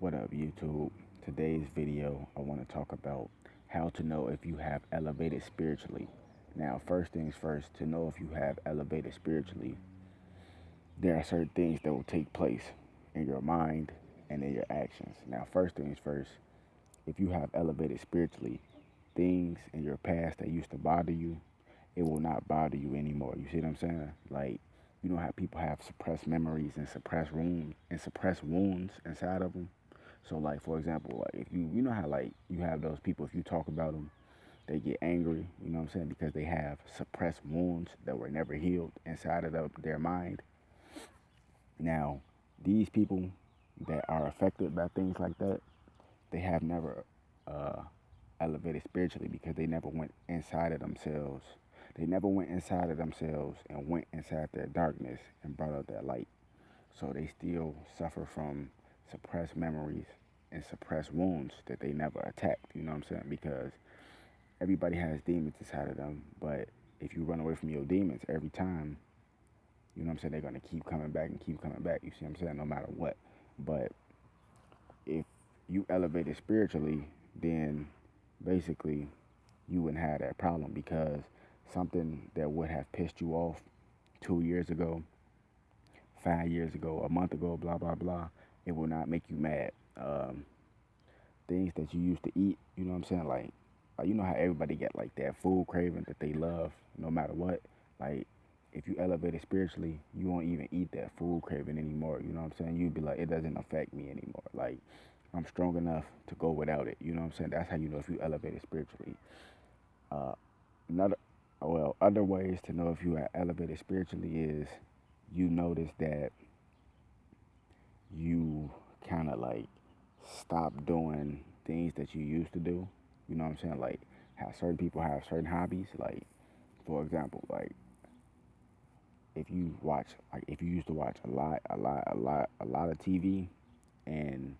What up, YouTube? Today's video, I want to talk about how to know if you have elevated spiritually. Now, first things first, to know if you have elevated spiritually, there are certain things that will take place in your mind and in your actions. Now, first things first, if you have elevated spiritually, things in your past that used to bother you, it will not bother you anymore. You see what I'm saying? Like, you know how people have suppressed memories and suppressed wounds inside of them. So, like, for example, like if you know how like you have those people, if you talk about them, they get angry. You know what I'm saying? Because they have suppressed wounds that were never healed inside of their mind. Now, these people that are affected by things like that, they have never uh, elevated spiritually because they never went inside of themselves. They never went inside of themselves and went inside their darkness and brought out that light. So they still suffer from suppressed memories and suppressed wounds that they never attacked. You know what I'm saying? Because everybody has demons inside of them, but if you run away from your demons every time, you know what I'm saying, they're gonna keep coming back and keep coming back. You see what I'm saying? No matter what. But if you elevate it spiritually, then basically you wouldn't have that problem because something that would have pissed you off 2 years ago, 5 years ago, a month ago, blah blah blah, it will not make you mad. Things that you used to eat, you know what I'm saying? Like, you know how everybody get like that food craving that they love no matter what. Like, if you elevate it spiritually, you won't even eat that food craving anymore. You know what I'm saying? You'd be like, it doesn't affect me anymore. Like, I'm strong enough to go without it. You know what I'm saying? That's how you know if you elevate it spiritually. Uh, another, well, other ways to know if you are elevated spiritually is you notice that you kind of like stop doing things that you used to do. You know what I'm saying? Like how certain people have certain hobbies. Like for example, like if you used to watch a lot of TV, and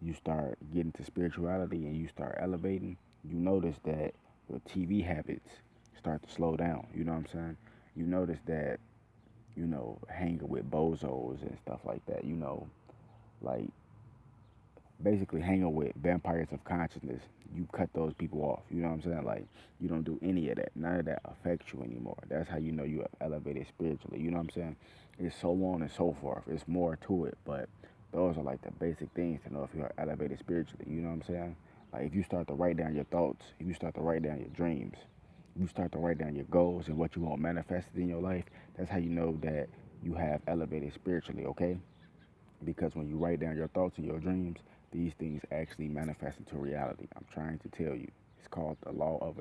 you start getting to spirituality and you start elevating, you notice that your TV habits start to slow down. You know what I'm saying? You notice that hanging with bozos and stuff like that. Like basically hanging with vampires of consciousness, you cut those people off. You know what I'm saying? Like you don't do any of that. None of that affects you anymore. That's how you know you have elevated spiritually. You know what I'm saying? It's so on and so forth. It's more to it, but those are like the basic things to know if you are elevated spiritually. You know what I'm saying? Like if you start to write down your thoughts, if you start to write down your dreams, if you start to write down your goals and what you want manifested in your life, that's how you know that you have elevated spiritually, okay? Because when you write down your thoughts and your dreams, these things actually manifest into reality. I'm trying to tell you. It's called the law of